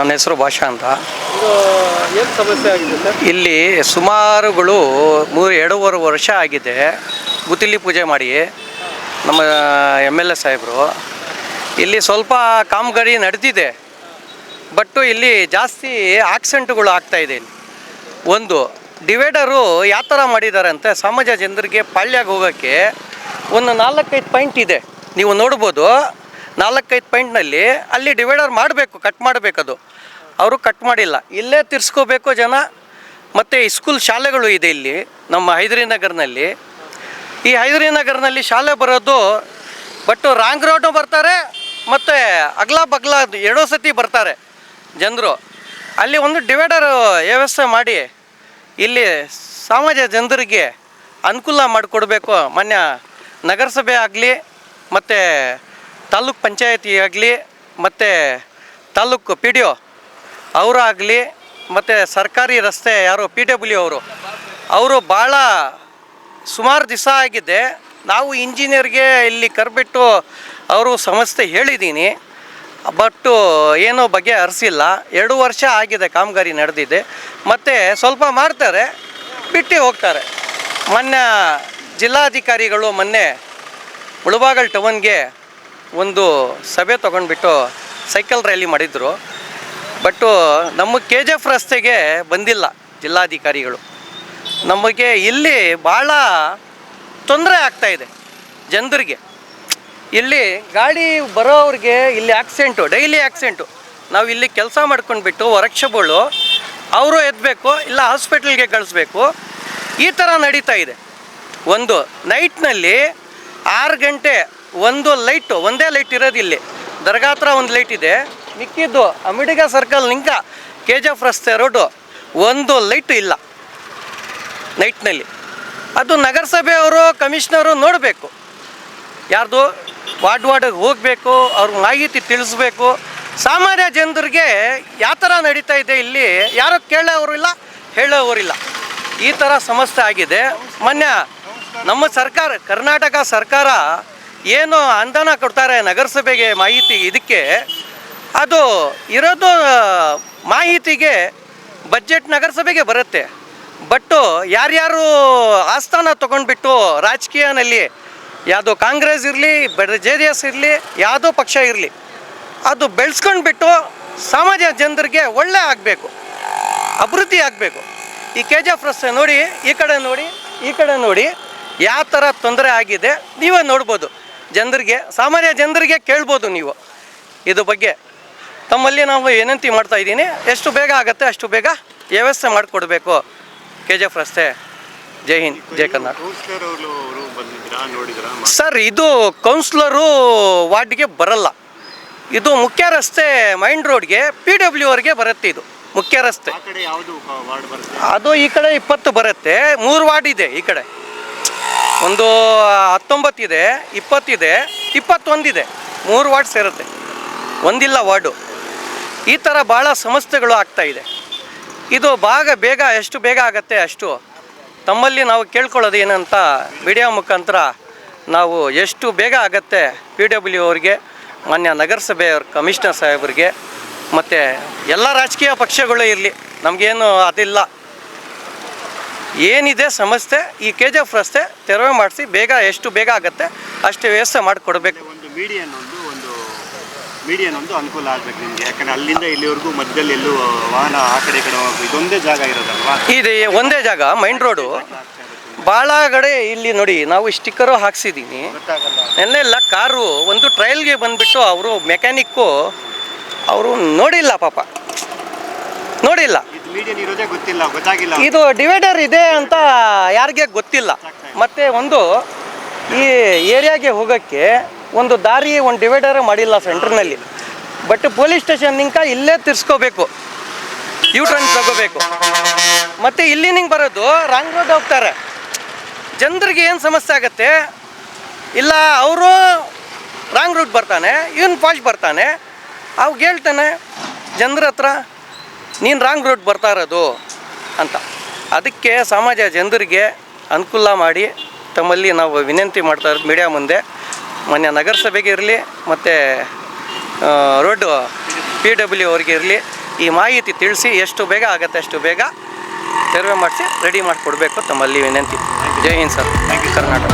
ನನ್ನ ಹೆಸರು ಭಾಷಾ ಅಂತ. ಏನು ಸಮಸ್ಯೆ ಆಗಿದೆ ಸರ್? ಇಲ್ಲಿ ಸುಮಾರುಗಳು 2.5 ವರ್ಷ ಆಗಿದೆ ಗುತ್ತಿಲಿ ಪೂಜೆ ಮಾಡಿ ನಮ್ಮ MLA ಸಾಹೇಬರು. ಇಲ್ಲಿ ಸ್ವಲ್ಪ ಕಾಮಗಾರಿ ನಡೆದಿದೆ, ಬಟ್ಟು ಇಲ್ಲಿ ಜಾಸ್ತಿ ಆಕ್ಸಿಡೆಂಟ್ಗಳು ಆಗ್ತಾಯಿದೆ. ಇಲ್ಲಿ ಒಂದು ಡಿವೈಡರು ಯಾವ ಥರ ಮಾಡಿದ್ದಾರೆ ಅಂತ ಸಮಾಜ ಜನರಿಗೆ ಪಾಳ್ಯಾಗ ಹೋಗೋಕ್ಕೆ ಒಂದು 4-5 ಪಾಯಿಂಟ್ ಇದೆ, ನೀವು ನೋಡ್ಬೋದು. 4-5 ಪಾಯಿಂಟ್ನಲ್ಲಿ ಅಲ್ಲಿ ಡಿವೈಡರ್ ಮಾಡಬೇಕು, ಕಟ್ ಮಾಡಬೇಕದು. ಅವರು ಕಟ್ ಮಾಡಿಲ್ಲ, ಇಲ್ಲೇ ತಿರ್ಸ್ಕೋಬೇಕು ಜನ. ಮತ್ತು ಸ್ಕೂಲ್ ಶಾಲೆಗಳು ಇದೆ ಇಲ್ಲಿ ನಮ್ಮ ಹೈದರಿ ನಗರ್ನಲ್ಲಿ. ಈ ಹೈದರಿ ನಗರ್ನಲ್ಲಿ ಶಾಲೆ ಬರೋದು, ಬಟ್ ರಾಂಗ್ ರೋಡು ಬರ್ತಾರೆ ಮತ್ತು ಅಗಲ ಬಗ್ಲ 2 ಸತಿ ಬರ್ತಾರೆ ಜನರು. ಅಲ್ಲಿ ಒಂದು ಡಿವೈಡರ್ ವ್ಯವಸ್ಥೆ ಮಾಡಿ ಇಲ್ಲಿ ಸಮಾಜ ಜನರಿಗೆ ಅನುಕೂಲ ಮಾಡಿಕೊಡ್ಬೇಕು. ಮಾನ್ಯ ನಗರಸಭೆ ಆಗಲಿ ಮತ್ತು ತಾಲೂಕು ಪಂಚಾಯತಿ ಆಗಲಿ ಮತ್ತು ತಾಲೂಕು PDO ಅವರಾಗಲಿ ಮತ್ತು ಸರ್ಕಾರಿ ರಸ್ತೆ ಯಾರು PW ಅವರು ಭಾಳ ಸುಮಾರು ದಿವಸ ಆಗಿದೆ. ನಾವು ಇಂಜಿನಿಯರ್ಗೆ ಇಲ್ಲಿ ಕರೆಬಿಟ್ಟು ಅವರು ಸಮಸ್ಯೆ ಹೇಳಿದ್ದೀನಿ, ಬಟ್ಟು ಏನೋ ಬಗೆ ಹರಿಸಿಲ್ಲ. 2 ವರ್ಷ ಆಗಿದೆ ಕಾಮಗಾರಿ ನಡೆದಿದೆ, ಮತ್ತು ಸ್ವಲ್ಪ ಮಾಡ್ತಾರೆ ಬಿಟ್ಟು ಹೋಗ್ತಾರೆ. ಮೊನ್ನೆ ಜಿಲ್ಲಾಧಿಕಾರಿಗಳು ಮೊನ್ನೆ ಮುಳಬಾಗಲ್ ಟೌನ್ಗೆ ಒಂದು ಸಭೆ ತೊಗೊಂಡ್ಬಿಟ್ಟು ಸೈಕಲ್ ರ್ಯಾಲಿ ಮಾಡಿದರು, ಬಟ್ಟು ನಮ್ಮ KGF ರಸ್ತೆಗೆ ಬಂದಿಲ್ಲ ಜಿಲ್ಲಾಧಿಕಾರಿಗಳು. ನಮಗೆ ಇಲ್ಲಿ ಭಾಳ ತೊಂದರೆ ಆಗ್ತಾಯಿದೆ ಜನರಿಗೆ. ಇಲ್ಲಿ ಗಾಡಿ ಬರೋವ್ರಿಗೆ ಇಲ್ಲಿ ಆಕ್ಸಿಡೆಂಟು, ಡೈಲಿ ಆಕ್ಸಿಡೆಂಟು. ನಾವು ಇಲ್ಲಿ ಕೆಲಸ ಮಾಡ್ಕೊಂಡ್ಬಿಟ್ಟು ವರ್ಕ್ಶಾಪ್ಗಳು ಅವರು ಎತ್ತಬೇಕು, ಇಲ್ಲ ಹಾಸ್ಪಿಟಲ್ಗೆ ಕಳಿಸ್ಬೇಕು, ಈ ಥರ ನಡೀತಾ ಇದೆ. ಒಂದು ನೈಟ್ನಲ್ಲಿ 6 ಗಂಟೆ ಒಂದು ಲೈಟು, ಒಂದೇ ಲೈಟ್ ಇರೋದು ಇಲ್ಲಿ ದರ್ಗಾ ಹತ್ರ ಒಂದು ಲೈಟ್ ಇದೆ, ಮಿಕ್ಕಿದ್ದು ಅಮಿಡಿಗ ಸರ್ಕಲ್ ನಿಂಕ KGF ರಸ್ತೆ ರೋಡು ಒಂದು ಲೈಟು ಇಲ್ಲ ನೈಟ್ನಲ್ಲಿ. ಅದು ನಗರಸಭೆಯವರು ಕಮಿಷನರು ನೋಡಬೇಕು, ಯಾರ್ದು ವಾರ್ಡ್ಗೆ ಹೋಗಬೇಕು, ಅವ್ರಿಗೆ ಮಾಹಿತಿ ತಿಳಿಸ್ಬೇಕು. ಸಾಮಾನ್ಯ ಜನರಿಗೆ ಯಾವ ಥರ ನಡೀತಾ ಇದೆ ಇಲ್ಲಿ ಯಾರು ಕೇಳೋರಿಲ್ಲ, ಹೇಳೋರಿಲ್ಲ. ಈ ಥರ ಸಮಸ್ಯೆ ಆಗಿದೆ. ಮೊನ್ನೆ ನಮ್ಮ ಸರ್ಕಾರ, ಕರ್ನಾಟಕ ಸರ್ಕಾರ ಏನು ಅನುದಾನ ಕೊಡ್ತಾರೆ ನಗರಸಭೆಗೆ ಮಾಹಿತಿ, ಇದಕ್ಕೆ ಅದು ಇರೋದು ಮಾಹಿತಿಗೆ ಬಜೆಟ್ ನಗರಸಭೆಗೆ ಬರುತ್ತೆ. ಬಟ್ಟು ಯಾರ್ಯಾರು ಆಸ್ಥಾನ ತೊಗೊಂಡ್ಬಿಟ್ಟು ರಾಜಕೀಯನಲ್ಲಿ ಯಾವುದೋ ಕಾಂಗ್ರೆಸ್ ಇರಲಿ, JDS ಇರಲಿ, ಯಾವುದೋ ಪಕ್ಷ ಇರಲಿ, ಅದು ಬೆಳೆಸ್ಕೊಂಡ್ಬಿಟ್ಟು ಸಮಾಜ ಜನರಿಗೆ ಒಳ್ಳೆ ಆಗಬೇಕು, ಅಭಿವೃದ್ಧಿ ಆಗಬೇಕು. ಈ KGF ರಸ್ತೆ ನೋಡಿ, ಈ ಕಡೆ ನೋಡಿ, ಈ ಕಡೆ ನೋಡಿ, ಯಾವ ಥರ ತೊಂದರೆ ಆಗಿದೆ ನೀವೇ ನೋಡ್ಬೋದು. ಜನರಿಗೆ, ಸಾಮಾನ್ಯ ಜನರಿಗೆ ಕೇಳ್ಬೋದು ನೀವು. ಇದು ಬಗ್ಗೆ ತಮ್ಮಲ್ಲಿ ನಾವು ವಿನಂತಿ ಮಾಡ್ತಾಯಿದ್ದೀನಿ, ಎಷ್ಟು ಬೇಗ ಆಗುತ್ತೆ ಅಷ್ಟು ಬೇಗ ವ್ಯವಸ್ಥೆ ಮಾಡಿಕೊಡ್ಬೇಕು KGF ರಸ್ತೆ. ಜೈ ಹಿಂದ್, ಜೈ ಕರ್ನಾಟಕ. ಸರ್, ಇದು ಕೌನ್ಸಿಲರು ವಾರ್ಡ್ಗೆ ಬರಲ್ಲ, ಇದು ಮುಖ್ಯ ರಸ್ತೆ ಮೈನ್ ರೋಡ್ಗೆ PW ಅವ್ರಿಗೆ ಬರುತ್ತೆ. ಇದು ಮುಖ್ಯ ರಸ್ತೆ. ಅದು ಈ ಕಡೆ 20 ಬರುತ್ತೆ, 3 ವಾರ್ಡ್ ಇದೆ. ಈ ಕಡೆ ಒಂದು 19 ಇದೆ, 20 ಇದೆ, 21 ಇದೆ, 3 ವಾರ್ಡ್ ಸೇರುತ್ತೆ, ಒಂದಿಲ್ಲ ವಾರ್ಡು. ಈ ಥರ ಭಾಳ ಸಮಸ್ಯೆಗಳು ಆಗ್ತಾಯಿದೆ. ಇದು ಬೇಗ ಎಷ್ಟು ಬೇಗ ಆಗುತ್ತೆ ಅಷ್ಟು ತಮ್ಮಲ್ಲಿ ನಾವು ಕೇಳ್ಕೊಳ್ಳೋದು ಏನಂತ ಮೀಡಿಯಾ ಮುಖಾಂತರ ನಾವು ಎಷ್ಟು ಬೇಗ ಆಗುತ್ತೆ PW ಅವ್ರಿಗೆ, ಮಾನ್ಯ ನಗರಸಭೆಯವ್ರ ಕಮಿಷನರ್ ಸಾಹೇಬ್ರಿಗೆ, ಮತ್ತು ಎಲ್ಲ ರಾಜಕೀಯ ಪಕ್ಷಗಳು ಇರಲಿ, ನಮಗೇನು ಅದಿಲ್ಲ. ಏನಿದೆ ಸಮಸ್ಯೆ, ಈ KGF ರಸ್ತೆ ತೆರವು ಮಾಡಿಸಿ ಬೇಗ ಎಷ್ಟು ಬೇಗ ಆಗುತ್ತೆ ಅಷ್ಟು ವ್ಯವಸ್ಥೆ ಮಾಡಿಕೊಡ್ಬೇಕು. ಮೀಡಿಯನ್ ಒಂದು ಅನುಕೂಲ ಆಗಬೇಕು ನಿಮಗೆ, ಯಾಕಂದರೆ ಅಲ್ಲಿಂದ ಇಲ್ಲಿವರೆಗೂ ಮಧ್ಯದಲ್ಲಿ ಎಲ್ಲೂ ವಾಹನ ಆ ಕಡೆ ಇದೊಂದೇ ಜಾಗ ಇರೋದಲ್ವಾ? ಇದೆ ಒಂದೇ ಜಾಗ, ಮೈನ್ ರೋಡು. ಭಾಳ ಕಡೆ ಇಲ್ಲಿ ನೋಡಿ, ನಾವು ಸ್ಟಿಕ್ಕರು ಹಾಕ್ಸಿದ್ದೀನಿ. ನೆನ್ನೆಲ್ಲ ಕಾರು ಒಂದು ಟ್ರಯಲ್ಗೆ ಬಂದುಬಿಟ್ಟು ಅವರು ಮೆಕ್ಯಾನಿಕ್ಕು ಅವರು ನೋಡಿಲ್ಲ, ಪಾಪ ನೋಡಿಲ್ಲ. ಇದು ಡಿವೈಡರ್ ಇದೆ ಅಂತ ಯಾರಿಗೆ ಗೊತ್ತಿಲ್ಲ. ಮತ್ತು ಒಂದು ಈ ಏರಿಯಾಗೆ ಹೋಗೋಕ್ಕೆ ಒಂದು ದಾರಿ, ಒಂದು ಡಿವೈಡರ್ ಮಾಡಿಲ್ಲ ಸೆಂಟ್ರ್ನಲ್ಲಿ. ಬಟ್ ಪೊಲೀಸ್ ಸ್ಟೇಷನ್ನಿಂದ ಇಲ್ಲೇ ತಿರ್ಸ್ಕೋಬೇಕು, U-ಟರ್ನ್ ತಗೋಬೇಕು. ಮತ್ತು ಇಲ್ಲಿ ನಿಂಗೆ ಬರೋದು ರಾಂಗ್ ರೋಡ್ ಹೋಗ್ತಾರೆ. ಜನರಿಗೆ ಏನು ಸಮಸ್ಯೆ ಆಗುತ್ತೆ, ಇಲ್ಲ ಅವರು ರಾಂಗ್ ರೂಟ್ ಬರ್ತಾನೆ, ಇವನು ಫಾಸ್ಟ್ ಬರ್ತಾನೆ, ಅವಾಗ ಹೇಳ್ತಾನೆ ಜನರ ಹತ್ರ, ನೀನು ರಾಂಗ್ ರೂಟ್ ಬರ್ತಾ ಇರೋದು ಅಂತ. ಅದಕ್ಕೆ ಸಮಾಜ ಜನರಿಗೆ ಅನುಕೂಲ ಮಾಡಿ ತಮ್ಮಲ್ಲಿ ನಾವು ವಿನಂತಿ ಮಾಡ್ತಾ ಇರೋದು ಮೀಡಿಯಾ ಮುಂದೆ. ಮಾನ್ಯ ನಗರಸಭೆಗೆ ಇರಲಿ ಮತ್ತು ರೋಡ್ PW ಅವ್ರಿಗೆ ಇರಲಿ, ಈ ಮಾಹಿತಿ ತಿಳಿಸಿ ಎಷ್ಟು ಬೇಗ ಆಗುತ್ತೆ ಅಷ್ಟು ಬೇಗ ಸರ್ವೆ ಮಾಡಿಸಿ ರೆಡಿ ಮಾಡಿಕೊಡ್ಬೇಕು ತಮ್ಮಲ್ಲಿ ವಿನಂತಿ. ಜೈ ಹಿಂದ್ ಸರ್, ಕರ್ನಾಟಕ.